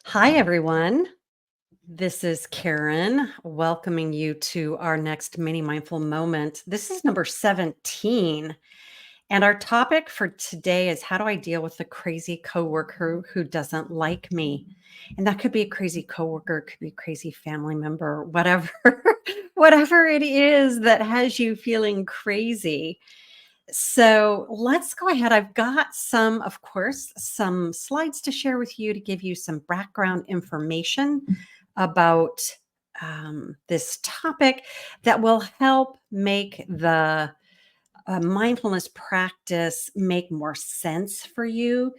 Hi, everyone. This is Karen welcoming you to our next mini mindful moment. This is number 17. And our topic for today is how do I deal with the crazy coworker who doesn't like me? And that could be a crazy coworker, it could be a crazy family member, whatever, whatever it is that has you feeling crazy. So let's go ahead. I've got some, of course, some slides to share with you to give you some background information about this topic that will help make the mindfulness practice make more sense for you.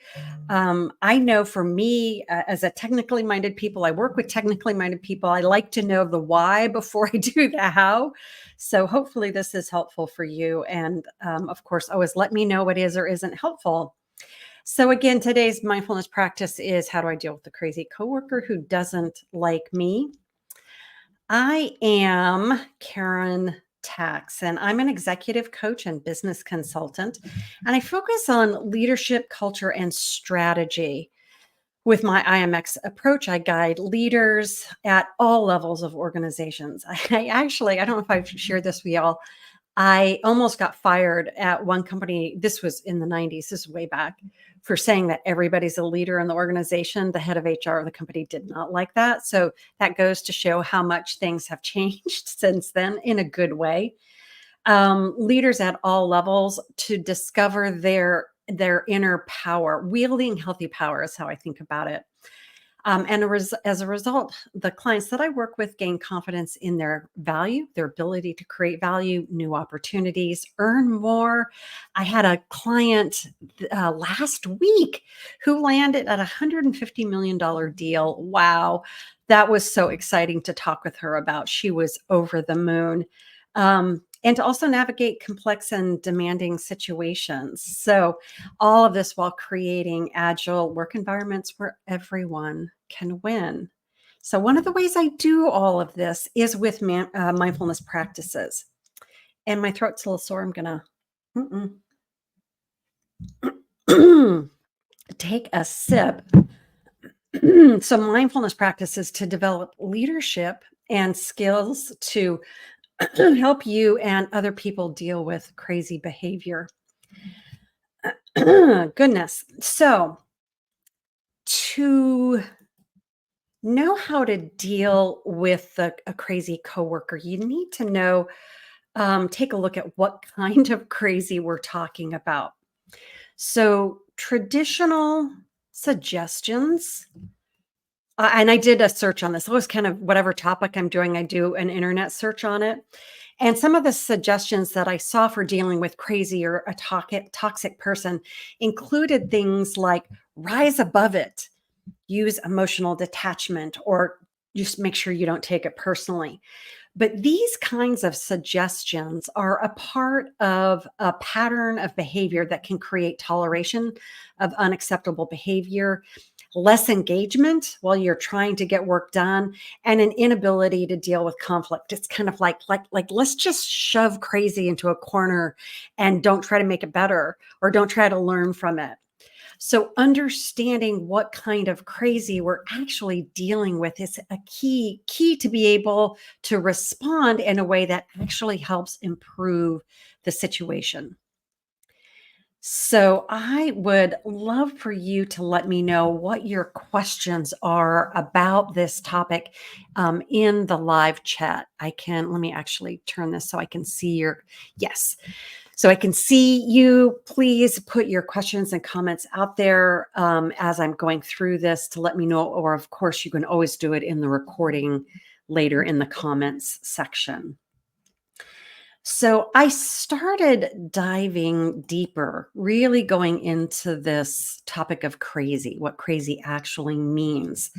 I know for me, as a technically minded people, I work with technically minded people. I like to know the why before I do the how. So hopefully this is helpful for you. And of course, always let me know what is or isn't helpful. So again, today's mindfulness practice is how do I deal with the crazy coworker who doesn't like me? I am Karen Tax, and I'm an executive coach and business consultant. And I focus on leadership, culture, and strategy. With my IMX approach, I guide leaders at all levels of organizations. I don't know if I've shared this with y'all. I almost got fired at one company. This was in the 90s, this is way back, for saying that everybody's a leader in the organization. The head of HR of the company did not like that. So that goes to show how much things have changed since then in a good way. Leaders at all levels to discover their inner power, wielding healthy power is how I think about it. As a result, the clients that I work with gain confidence in their value, their ability to create value, new opportunities, earn more. I had a client last week who landed at a $150 million deal. Wow. That was so exciting to talk with her about. She was over the moon. And to also navigate complex and demanding situations. So, all of this while creating agile work environments where everyone can win. So, one of the ways I do all of this is with mindfulness practices. And my throat's a little sore. I'm going to take a sip. So, mindfulness practices to develop leadership and skills to help you and other people deal with crazy behavior. Goodness. So, to know how to deal with a crazy coworker, you need to know, take a look at what kind of crazy we're talking about. So, traditional suggestions, and I did a search on this. It was kind of whatever topic I'm doing, I do an internet search on it. And some of the suggestions that I saw for dealing with crazy or a toxic person included things like rise above it, use emotional detachment, or just make sure you don't take it personally. But these kinds of suggestions are a part of a pattern of behavior that can create toleration of unacceptable behavior, less engagement while you're trying to get work done, and an inability to deal with conflict. It's kind of like let's just shove crazy into a corner and don't try to make it better or don't try to learn from it. So understanding what kind of crazy we're actually dealing with is a key to be able to respond in a way that actually helps improve the situation. So I would love for you to let me know what your questions are about this topic in the live chat. Let me actually turn this so I can see yes. So I can see you. Please put your questions and comments out there as I'm going through this to let me know. Or of course, you can always do it in the recording later in the comments section. So I started diving deeper, really going into this topic of crazy, what crazy actually means.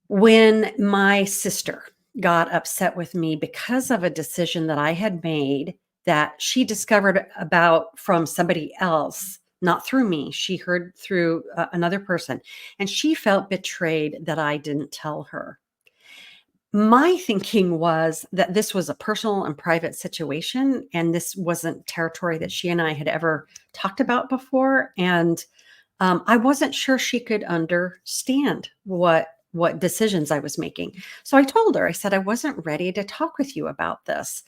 When my sister got upset with me because of a decision that I had made that she discovered about from somebody else, not through me, she heard through another person, and she felt betrayed that I didn't tell her. My thinking was that this was a personal and private situation, and this wasn't territory that she and I had ever talked about before. And I wasn't sure she could understand what decisions I was making. So I told her, I said, I wasn't ready to talk with you about this.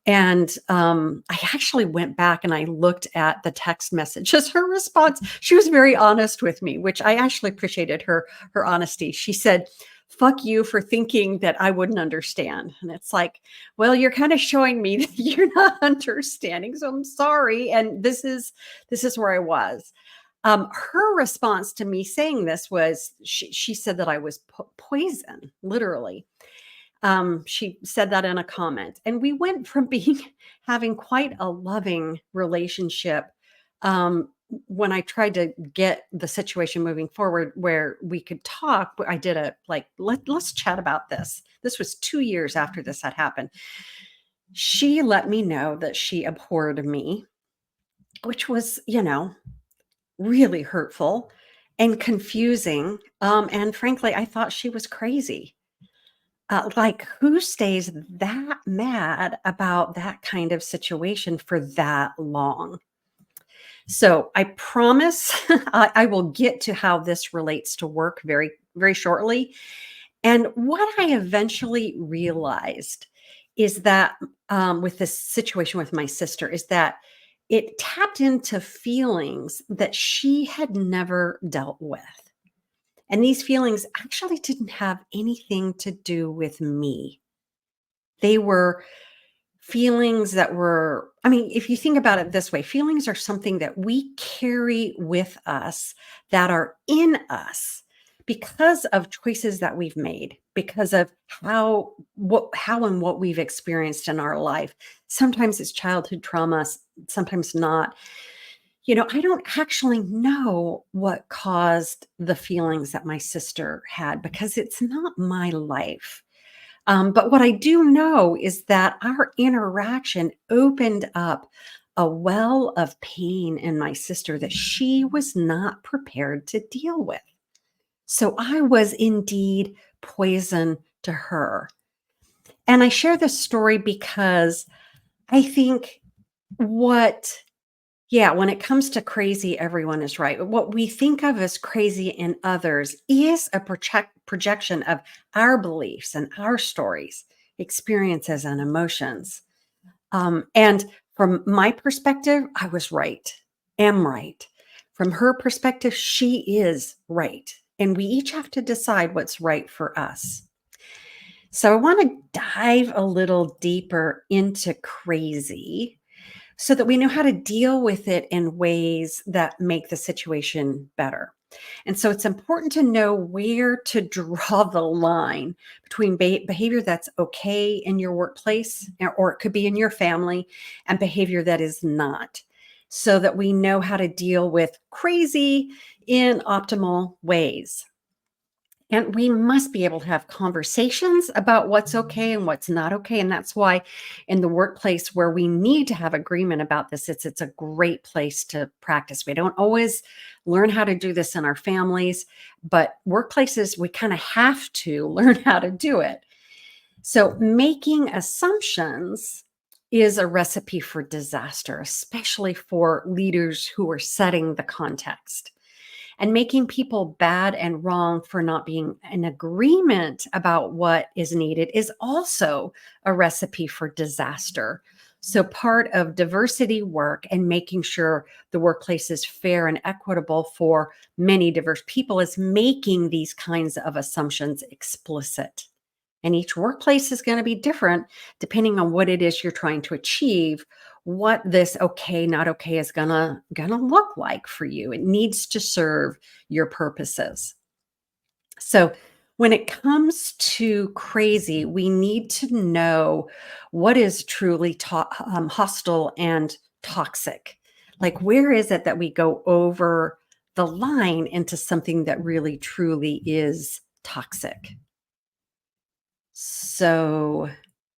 And I actually went back and I looked at the text messages, her response. She was very honest with me, which I actually appreciated her honesty. She said, "Fuck you for thinking that I wouldn't understand." And it's like, well, you're kind of showing me that you're not understanding. So I'm sorry. And this is where I was. Her response to me saying this was she said that I was poison, literally. She said that in a comment, and we went from being having quite a loving relationship. When I tried to get the situation moving forward where we could talk, I did a like, let's chat about this. This was 2 years after this had happened. She let me know that she abhorred me, which was, really hurtful and confusing. And frankly, I thought she was crazy. Like, who stays that mad about that kind of situation for that long? So I promise I will get to how this relates to work very, very shortly. And what I eventually realized is that with this situation with my sister, is that it tapped into feelings that she had never dealt with. And these feelings actually didn't have anything to do with me. They were feelings that were, I mean, if you think about it this way, feelings are something that we carry with us, that are in us because of choices that we've made, because of how and what we've experienced in our life. Sometimes it's childhood trauma, sometimes not. I don't actually know what caused the feelings that my sister had because it's not my life. But what I do know is that our interaction opened up a well of pain in my sister that she was not prepared to deal with. So I was indeed poison to her. And I share this story because I think what yeah, when it comes to crazy, everyone is right. What we think of as crazy in others is a projection of our beliefs and our stories, experiences, and emotions. And from my perspective, I was right, am right. From her perspective, she is right. And we each have to decide what's right for us. So I want to dive a little deeper into crazy so that we know how to deal with it in ways that make the situation better. And so it's important to know where to draw the line between behavior that's okay in your workplace, or it could be in your family, and behavior that is not, so that we know how to deal with crazy in optimal ways. And we must be able to have conversations about what's okay and what's not okay. And that's why in the workplace where we need to have agreement about this, it's a great place to practice. We don't always learn how to do this in our families, but workplaces, we kind of have to learn how to do it. So making assumptions is a recipe for disaster, especially for leaders who are setting the context. And making people bad and wrong for not being in agreement about what is needed is also a recipe for disaster. So, part of diversity work and making sure the workplace is fair and equitable for many diverse people is making these kinds of assumptions explicit. And each workplace is going to be different depending on what it is you're trying to achieve, what this okay, not okay is gonna look like for you. It needs to serve your purposes. So when it comes to crazy, we need to know what is truly hostile and toxic. Like, where is it that we go over the line into something that really truly is toxic? So,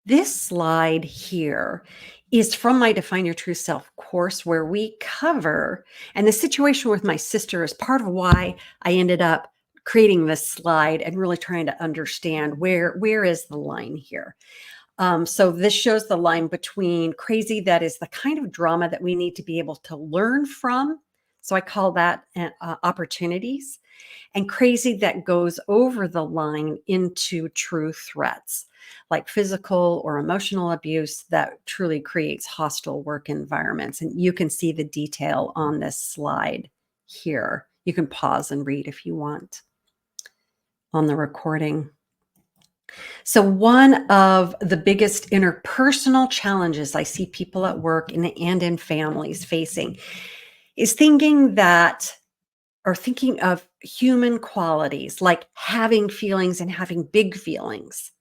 this slide here is from my Define Your True Self course, where we cover, and the situation with my sister is part of why I ended up creating this slide and really trying to understand where is the line here. So this shows the line between crazy, that is the kind of drama that we need to be able to learn from, So I call that opportunities, and crazy that goes over the line into true threats, like physical or emotional abuse that truly creates hostile work environments. And you can see the detail on this slide here. You can pause and read if you want on the recording. So, one of the biggest interpersonal challenges I see people at work and in families facing is thinking of human qualities like having feelings and having big feelings,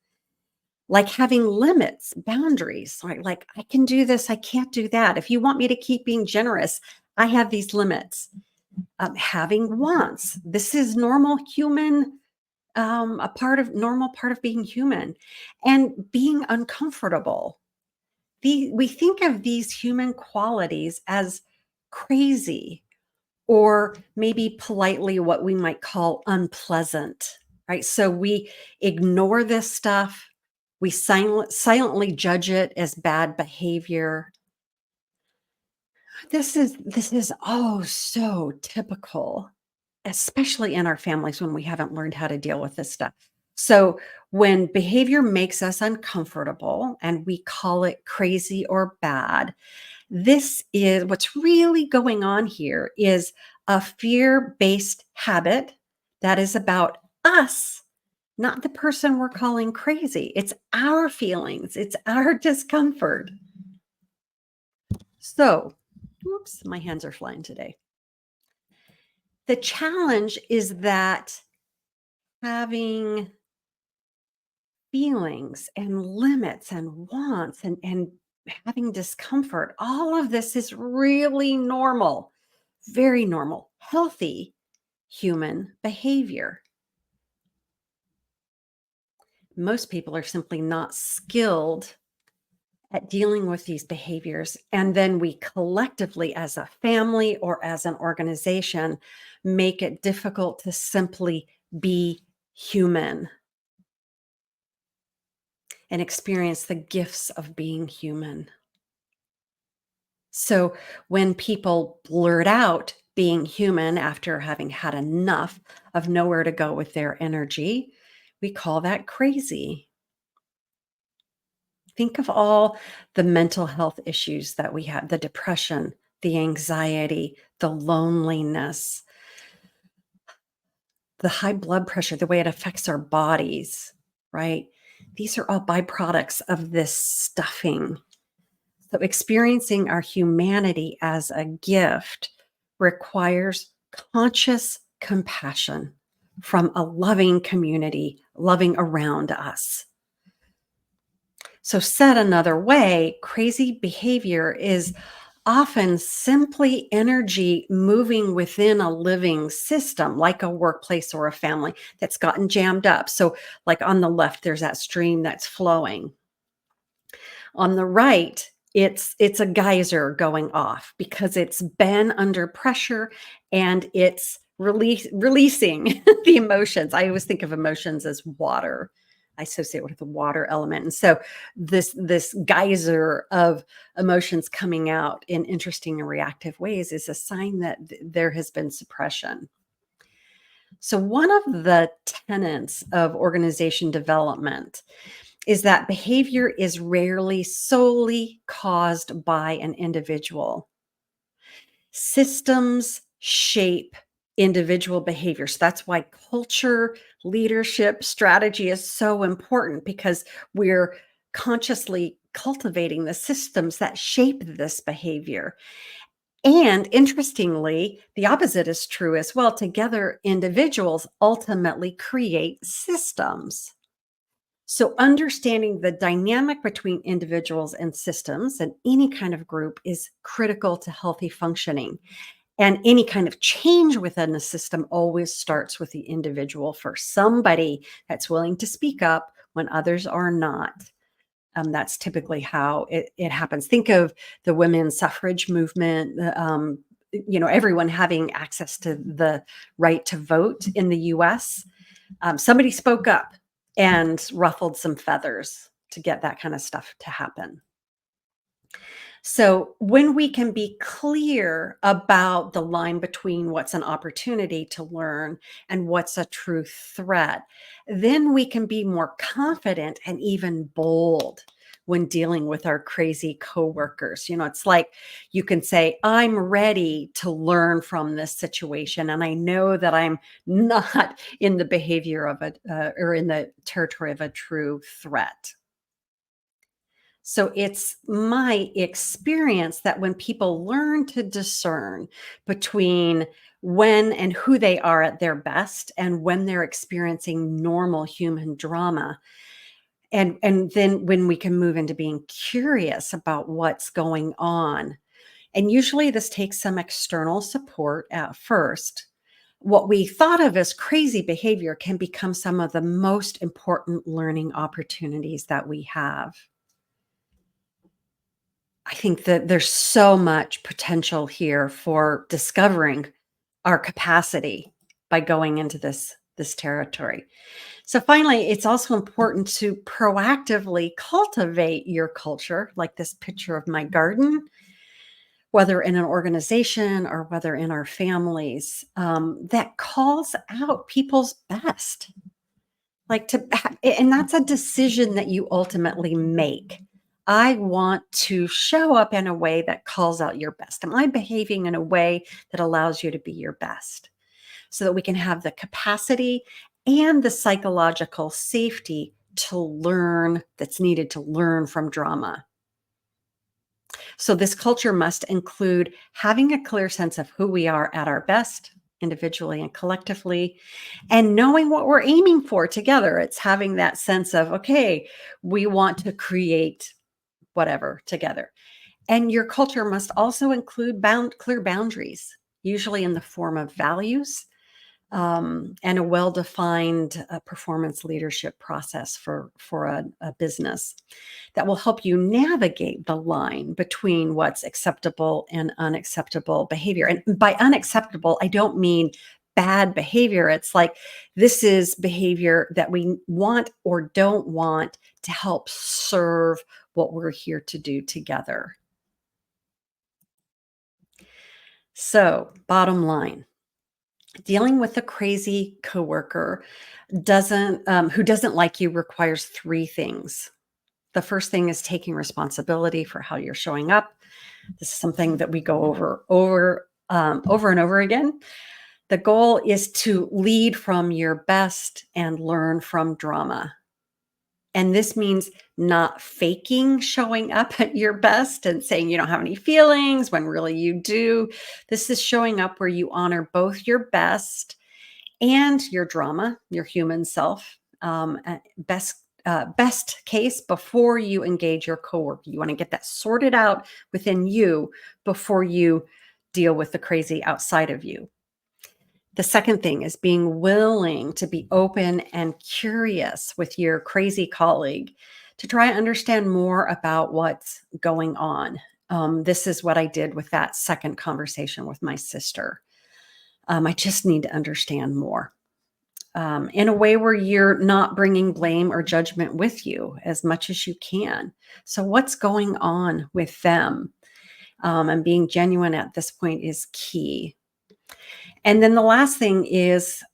like having limits, boundaries, like I can do this, I can't do that. If you want me to keep being generous, I have these limits. Having wants. This is normal human, a normal part of being human, and being uncomfortable. We think of these human qualities as crazy, or maybe politely what we might call unpleasant, right? So we ignore this stuff. We silently judge it as bad behavior. This is oh so typical, especially in our families when we haven't learned how to deal with this stuff. So when behavior makes us uncomfortable and we call it crazy or bad, this is what's really going on here is a fear-based habit that is about us, not the person we're calling crazy. It's our feelings, it's our discomfort. So, whoops, my hands are flying today. The challenge is that having feelings and limits and wants and having discomfort, all of this is really normal, very normal, healthy human behavior. Most people are simply not skilled at dealing with these behaviors. And then we collectively, as a family or as an organization, make it difficult to simply be human and experience the gifts of being human. So when people blurt out being human after having had enough of nowhere to go with their energy, we call that crazy. Think of all the mental health issues that we have, the depression, the anxiety, the loneliness, the high blood pressure, the way it affects our bodies, right? These are all byproducts of this stuffing. So, experiencing our humanity as a gift requires conscious compassion from a loving community, loving around us. So, said another way, crazy behavior is often simply energy moving within a living system, like a workplace or a family that's gotten jammed up. So, like on the left, there's that stream that's flowing. On the right, it's a geyser going off because it's been under pressure and it's releasing the emotions. I always think of emotions as water. I associate with the water element. And so this geyser of emotions coming out in interesting and reactive ways is a sign that there has been suppression. So one of the tenets of organization development is that behavior is rarely solely caused by an individual. Systems shape individual behaviors. That's why culture, leadership, strategy is so important because we're consciously cultivating the systems that shape this behavior. And interestingly, the opposite is true as well. Together, individuals ultimately create systems. So, understanding the dynamic between individuals and systems and any kind of group is critical to healthy functioning. And any kind of change within the system always starts with the individual first. Somebody that's willing to speak up when others are not. That's typically how it happens. Think of the women's suffrage movement. Everyone having access to the right to vote in the US. Somebody spoke up and ruffled some feathers to get that kind of stuff to happen. So, when we can be clear about the line between what's an opportunity to learn and what's a true threat, then we can be more confident and even bold when dealing with our crazy coworkers. It's like you can say, I'm ready to learn from this situation. And I know that I'm not in the behavior of or in the territory of a true threat. So it's my experience that when people learn to discern between when and who they are at their best and when they're experiencing normal human drama, and then when we can move into being curious about what's going on. And usually this takes some external support at first. What we thought of as crazy behavior can become some of the most important learning opportunities that we have. I think that there's so much potential here for discovering our capacity by going into this territory. So finally, it's also important to proactively cultivate your culture, like this picture of my garden, whether in an organization or whether in our families, that calls out people's best. And that's a decision that you ultimately make. I want to show up in a way that calls out your best. Am I behaving in a way that allows you to be your best so that we can have the capacity and the psychological safety to learn that's needed to learn from drama? So, this culture must include having a clear sense of who we are at our best, individually and collectively, and knowing what we're aiming for together. It's having that sense of, okay, we want to create whatever together. And your culture must also include clear boundaries, usually in the form of values, and a well-defined performance leadership process for a business that will help you navigate the line between what's acceptable and unacceptable behavior. And by unacceptable, I don't mean bad behavior. It's like this is behavior that we want or don't want to help serve what we're here to do together. So, bottom line, dealing with a crazy coworker doesn't who doesn't like you requires three things. The first thing is taking responsibility for how you're showing up. This is something that we go over and over again. The goal is to lead from your best and learn from drama. And this means not faking showing up at your best and saying you don't have any feelings when really you do. This is showing up where you honor both your best and your drama, your human self. Best case before you engage your coworker. You want to get that sorted out within you before you deal with the crazy outside of you. The second thing is being willing to be open and curious with your crazy colleague to try and understand more about what's going on. This is what I did with that second conversation with my sister. I just need to understand more in a way where you're not bringing blame or judgment with you as much as you can. So, what's going on with them? And being genuine at this point is key. And then the last thing is,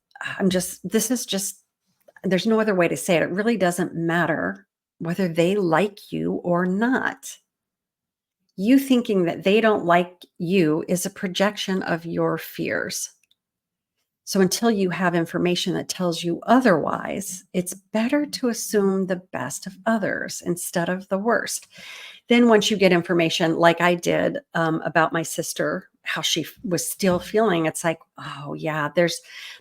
this is just, there's no other way to say it. It really doesn't matter whether they like you or not. You thinking that they don't like you is a projection of your fears. So until you have information that tells you otherwise, it's better to assume the best of others instead of the worst. Then once you get information like I did about my sister, how she was still feeling, it's like, oh yeah, there's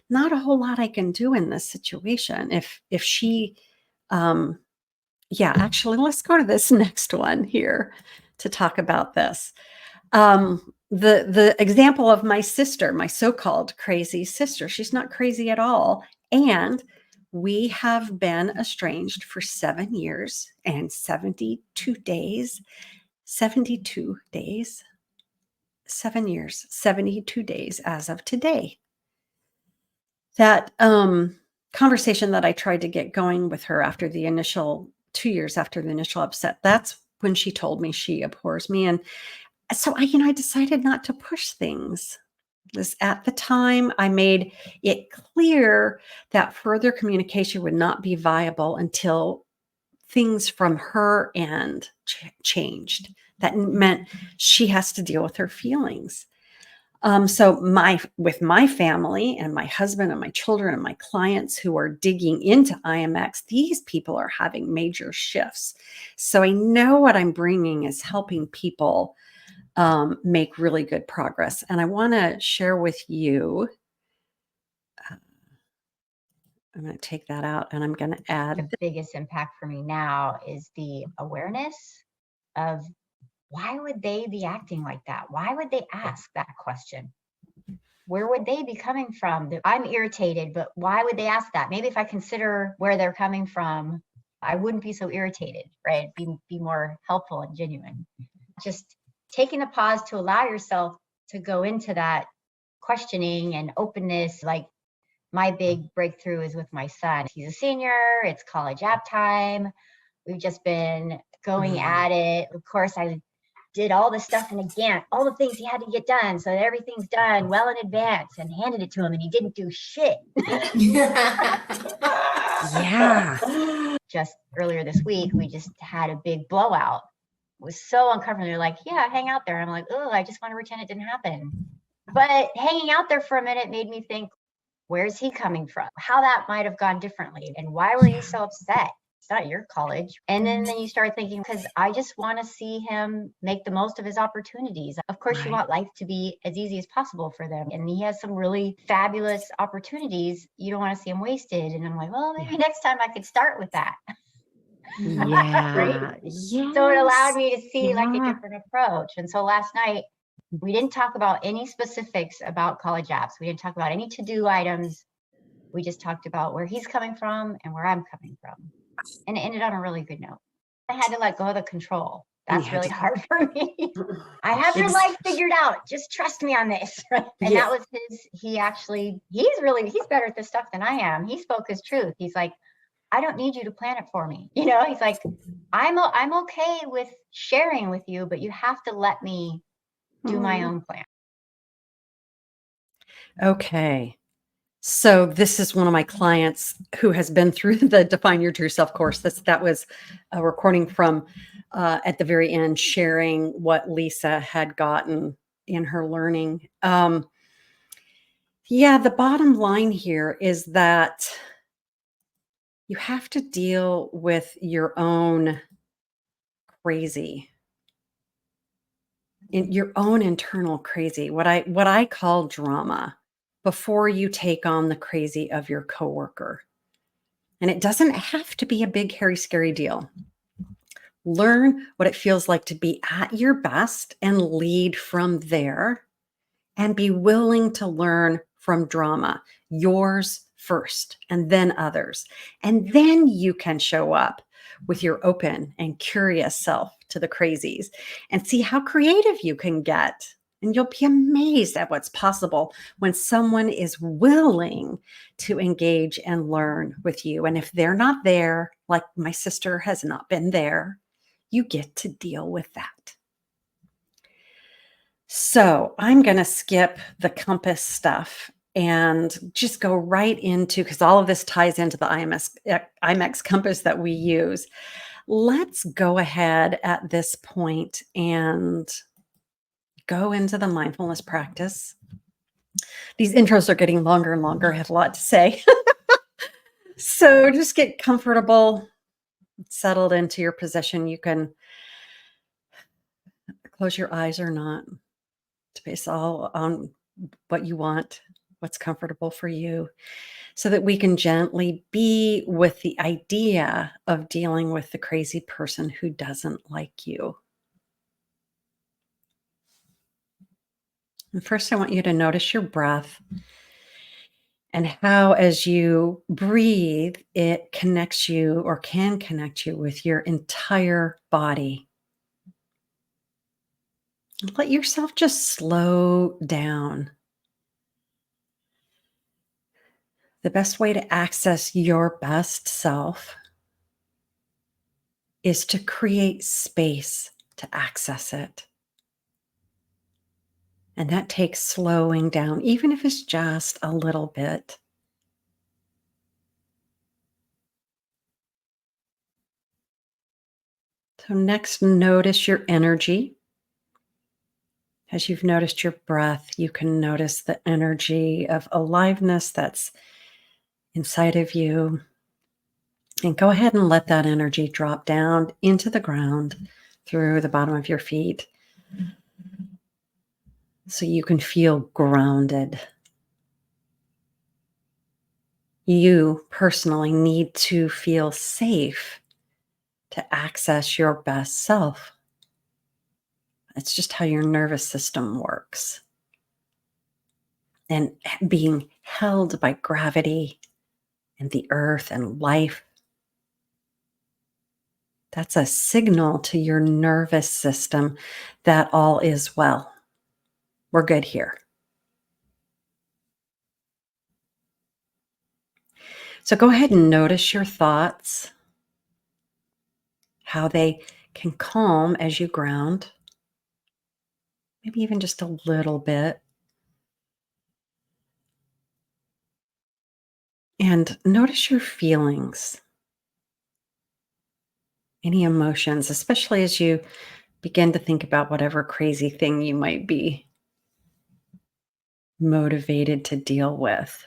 not a whole lot I can do in this situation. If she yeah, actually let's go to this next one here to talk about this. The example of my sister, my so-called crazy sister, she's not crazy at all. And we have been estranged for 7 years and 72 days. 72 days, 7 years, 72 days as of today. That conversation that I tried to get going with her after the initial 2 years after the initial upset, that's when she told me she abhors me. And so I decided not to push things. This at the time, I made it clear that further communication would not be viable until things from her end changed. That meant she has to deal with her feelings. So with my family and my husband and my children and my clients who are digging into IMX, these people are having major shifts. So I know what I'm bringing is helping people make really good progress. And I want to share with you. I'm going to take that out and I'm going to add. The biggest impact for me now is the awareness of why would they be acting like that? Why would they ask that question? Where would they be coming from? I'm irritated, but why would they ask that? Maybe if I consider where they're coming from, I wouldn't be so irritated, right? Be more helpful and genuine. Just taking a pause to allow yourself to go into that questioning and openness. Like my big breakthrough is with my son. He's a senior, it's college app time. We've just been going at it. Of course, I did all the stuff in a Gantt, all the things he had to get done so that everything's done well in advance, and handed it to him, and he didn't do shit. Yeah. Just earlier this week, we just had a big blowout. It was so uncomfortable. They're like, yeah, hang out there. I'm like, oh, I just want to pretend it didn't happen. But hanging out there for a minute made me think, where's he coming from? How that might have gone differently. And why were you so upset? It's not your college. And then you start thinking, because I just want to see him make the most of his opportunities. Of course, you want life to be as easy as possible for them. And he has some really fabulous opportunities. You don't want to see him wasted. And I'm like, well, maybe next time I could start with that. Yeah. Yes. So it allowed me to see like a different approach. And so last night, we didn't talk about any specifics about college apps. We didn't talk about any to-do items. We just talked about where he's coming from and where I'm coming from. And it ended on a really good note. I had to let go of the control. That's really hard for me. I have your life figured out. Just trust me on this. And that was he's better at this stuff than I am. He spoke his truth. He's like, I don't need you to plan it for me. He's like, I'm okay with sharing with you, but you have to let me do my own plan. Okay. So this is one of my clients who has been through the Define Your True Self course. That was a recording from at the very end, sharing what Lisa had gotten in her learning. The bottom line here is that you have to deal with your own crazy, in your own internal crazy, what I call drama, before you take on the crazy of your coworker. And it doesn't have to be a big, hairy, scary deal. Learn what it feels like to be at your best and lead from there, and be willing to learn from drama, yours first and then others. And then you can show up with your open and curious self to the crazies and see how creative you can get. And you'll be amazed at what's possible when someone is willing to engage and learn with you. And if they're not there, like my sister has not been there, you get to deal with that. So I'm going to skip the compass stuff and just go right into, because all of this ties into the IMX compass that we use. Let's go ahead at this point and go into the mindfulness practice. These intros are getting longer and longer. I have a lot to say. So just get comfortable, settled into your position. You can close your eyes or not. It's based all on what you want, what's comfortable for you, so that we can gently be with the idea of dealing with the crazy person who doesn't like you. And first, I want you to notice your breath and how, as you breathe, it connects you or can connect you with your entire body. Let yourself just slow down. The best way to access your best self is to create space to access it. And that takes slowing down, even if it's just a little bit. So, next, notice your energy. As you've noticed your breath, you can notice the energy of aliveness that's inside of you. And go ahead and let that energy drop down into the ground through the bottom of your feet so you can feel grounded. You personally need to feel safe to access your best self. It's just how your nervous system works. And being held by gravity and the earth and life, that's a signal to your nervous system that all is well. We're good here. So go ahead and notice your thoughts, how they can calm as you ground, maybe even just a little bit. And notice your feelings, any emotions, especially as you begin to think about whatever crazy thing you might be motivated to deal with.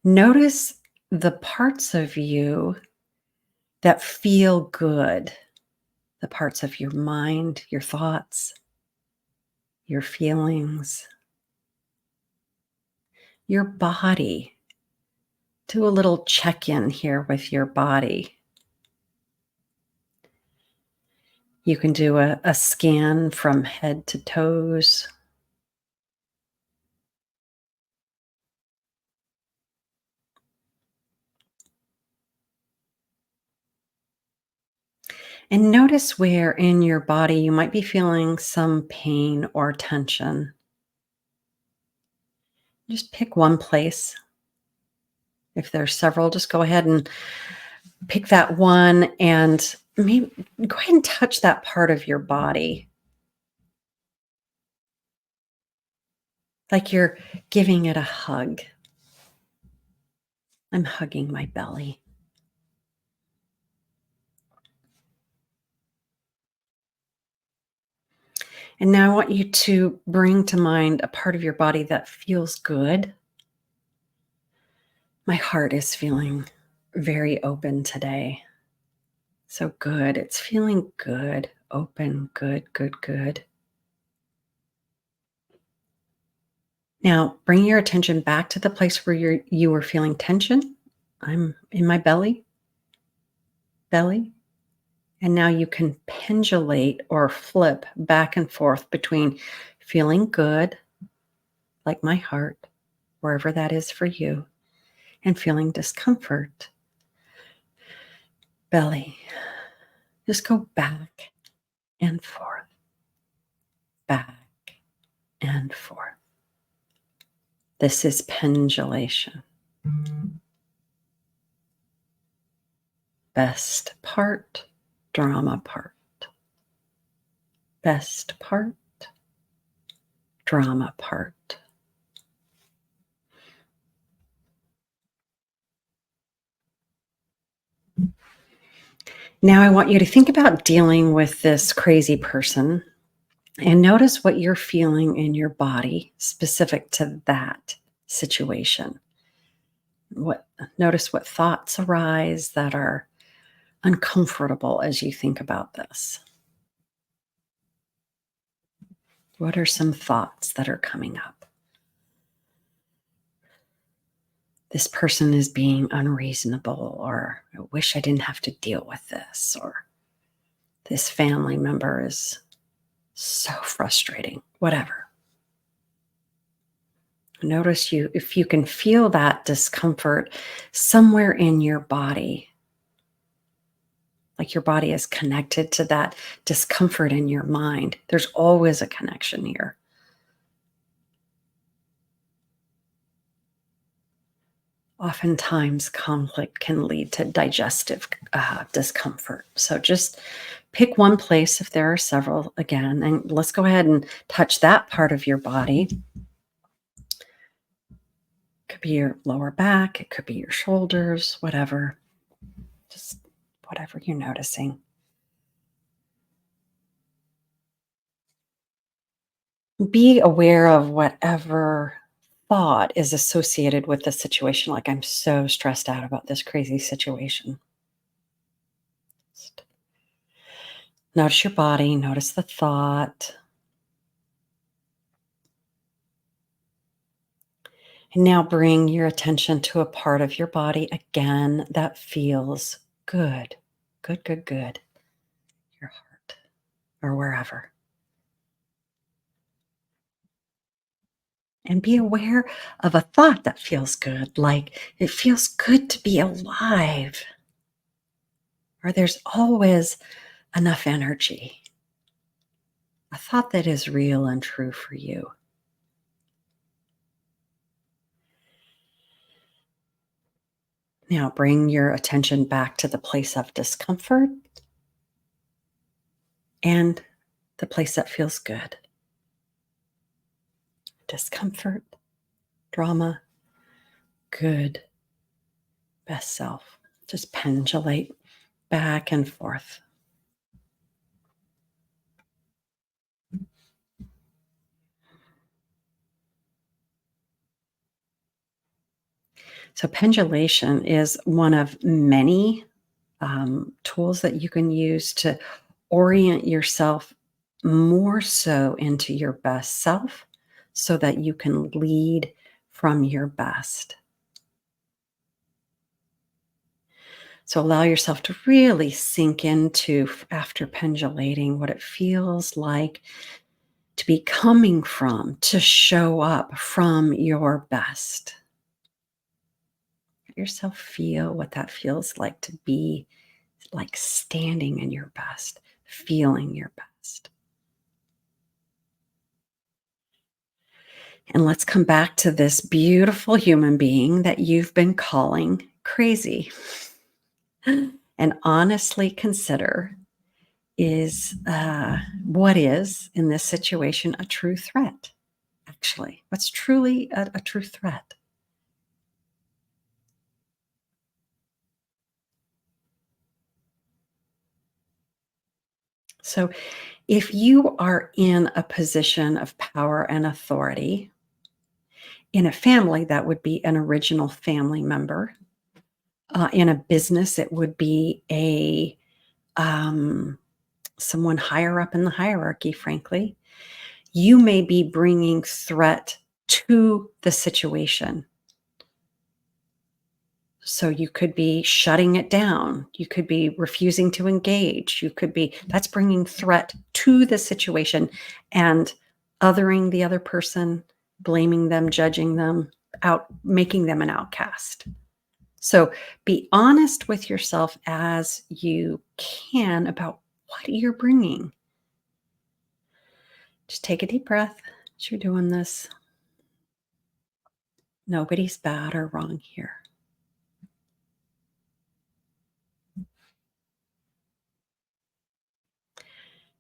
Notice the parts of you that feel good, the parts of your mind, your thoughts, your feelings, your body. Do a little check in here with your body. You can do a scan from head to toes. And notice where in your body you might be feeling some pain or tension. Just pick one place. If there's several, just go ahead and pick that one and maybe go ahead and touch that part of your body like you're giving it a hug. I'm hugging my belly. And now I want you to bring to mind a part of your body that feels good. My heart is feeling very open today. So good. It's feeling good, open, good, good, good. Now bring your attention back to the place where you were feeling tension. I'm in my belly. And now you can pendulate or flip back and forth between feeling good, like my heart, wherever that is for you, and feeling discomfort, belly. Just go back and forth, back and forth. This is pendulation. Best part, drama part. Best part, drama part. Now I want you to think about dealing with this crazy person and notice what you're feeling in your body specific to that situation. Notice what thoughts arise that are uncomfortable as you think about this. What are some thoughts that are coming up? This person is being unreasonable, or I wish I didn't have to deal with this, or this family member is so frustrating, whatever. Notice if you can feel that discomfort somewhere in your body, like your body is connected to that discomfort in your mind. There's always a connection here. Oftentimes, conflict can lead to digestive discomfort. So just pick one place if there are several again, and let's go ahead and touch that part of your body. Could be your lower back, it could be your shoulders, whatever. Just whatever you're noticing. Be aware of whatever thought is associated with the situation. Like, I'm so stressed out about this crazy situation. Just notice your body, notice the thought. And now bring your attention to a part of your body again that feels good. Good, good, good. Your heart or wherever. And be aware of a thought that feels good, like it feels good to be alive, or there's always enough energy. A thought that is real and true for you. Now bring your attention back to the place of discomfort and the place that feels good. Discomfort, drama, good, best self. Just pendulate back and forth. So, pendulation is one of many tools that you can use to orient yourself more so into your best self so that you can lead from your best. So allow yourself to really sink into, after pendulating, what it feels like to be coming from, to show up from your best. Let yourself feel what that feels like to be like standing in your best, feeling your best. And let's come back to this beautiful human being that you've been calling crazy. And honestly consider, is what is in this situation a true threat? Actually, what's truly a true threat? So, if you are in a position of power and authority in a family, that would be an original family member. In a business, it would be a um, someone higher up in the hierarchy. Frankly, you may be bringing threat to the situation. So you could be shutting it down. You could be refusing to engage. You could be, that's bringing threat to the situation and othering the other person, blaming them, judging them, out, making them an outcast. So be honest with yourself as you can about what you're bringing. Just take a deep breath as you're doing this. Nobody's bad or wrong here.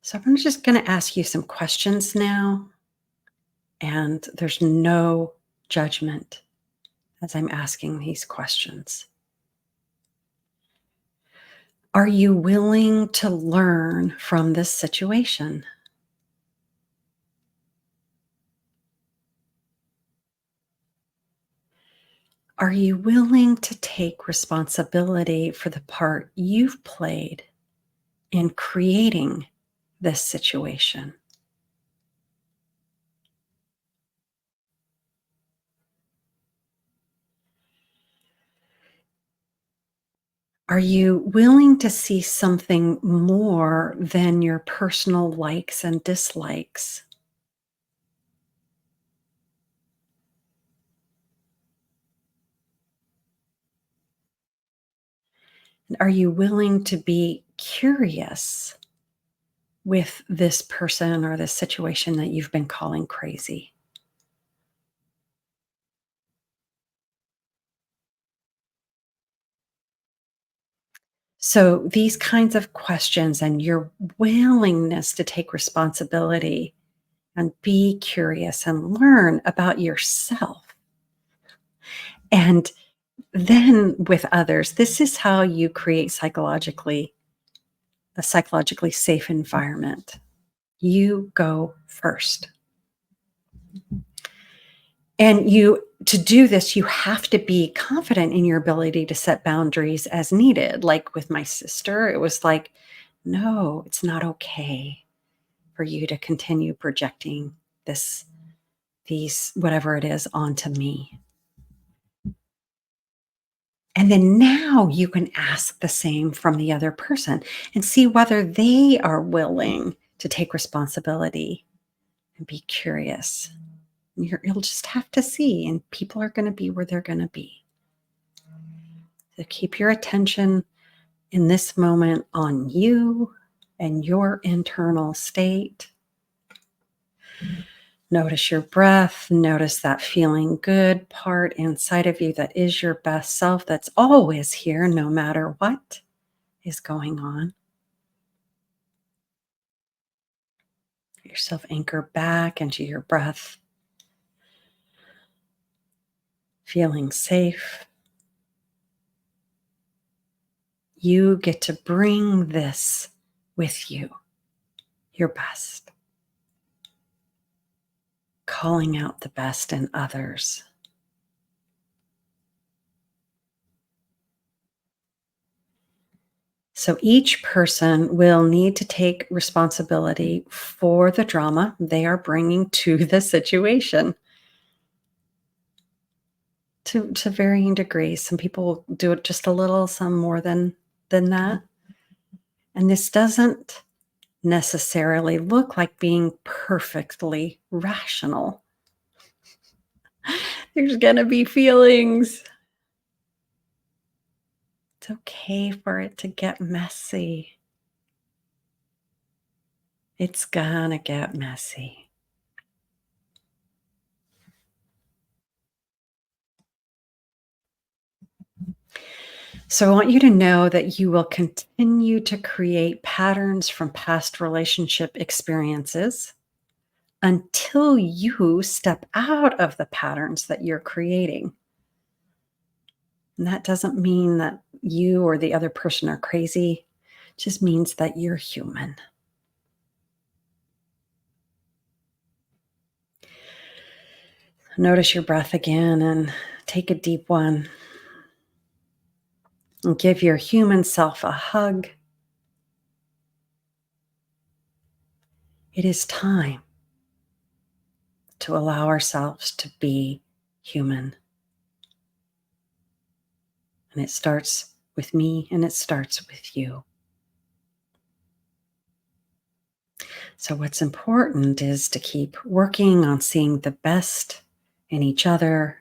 So I'm just going to ask you some questions now, and there's no judgment as I'm asking these questions. Are you willing to learn from this situation? Are you willing to take responsibility for the part you've played in creating this situation? Are you willing to see something more than your personal likes and dislikes? Are you willing to be curious with this person or this situation that you've been calling crazy? So, these kinds of questions and your willingness to take responsibility and be curious and learn about yourself. And then with others, this is how you create a psychologically safe environment. You go first. And to do this, you have to be confident in your ability to set boundaries as needed. Like with my sister, it was like, no, it's not okay for you to continue projecting this, these, whatever it is, onto me. And then now you can ask the same from the other person and see whether they are willing to take responsibility and be curious. You'll just have to see, and people are going to be where they're going to be. So keep your attention in this moment on you and your internal state. Notice your breath. Notice that feeling good part inside of you that is your best self, that's always here no matter what is going on. Let yourself anchor back into your breath, feeling safe. You get to bring this with you, your best, calling out the best in others. So each person will need to take responsibility for the drama they are bringing to the situation to varying degrees. Some people will do it just a little, some more than that. And this doesn't necessarily look like being perfectly rational. There's going to be feelings. It's okay for it to get messy. It's gonna get messy. So I want you to know that you will continue to create patterns from past relationship experiences until you step out of the patterns that you're creating. And that doesn't mean that you or the other person are crazy. It just means that you're human. Notice your breath again and take a deep one. And give your human self a hug. It is time to allow ourselves to be human. And it starts with me and it starts with you. So, what's important is to keep working on seeing the best in each other,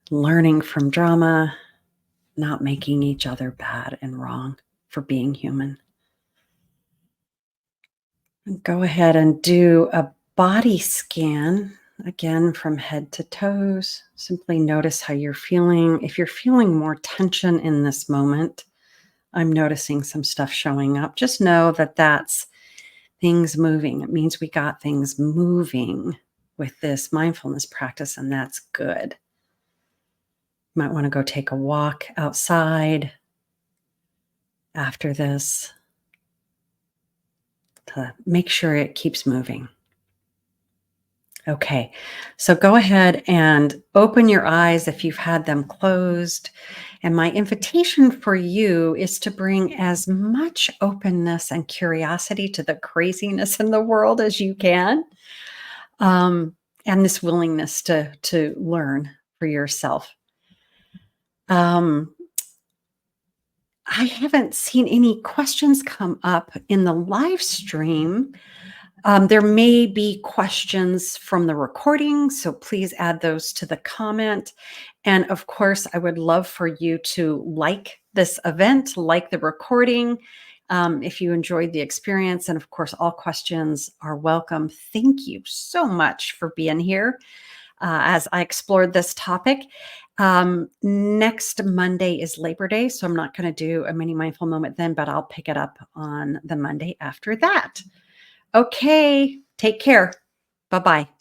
learning from drama, not making each other bad and wrong for being human. And go ahead and do a body scan again from head to toes. Simply notice how you're feeling. If you're feeling more tension in this moment, I'm noticing some stuff showing up. Just know that that's things moving. It means we got things moving with this mindfulness practice, and that's good. You might want to go take a walk outside after this to make sure it keeps moving. Okay, so go ahead and open your eyes if you've had them closed. And my invitation for you is to bring as much openness and curiosity to the craziness in the world as you can, and this willingness to learn for yourself. Um, I haven't seen any questions come up in the live stream. There may be questions from the recording, so please add those to the comment. And of course, I would love for you to like this event, like the recording, if you enjoyed the experience. And of course, all questions are welcome. Thank you so much for being here. as I explored this topic. Next Monday is Labor Day, so I'm not going to do a mini mindful moment then, but I'll pick it up on the Monday after that. Okay, take care. Bye bye.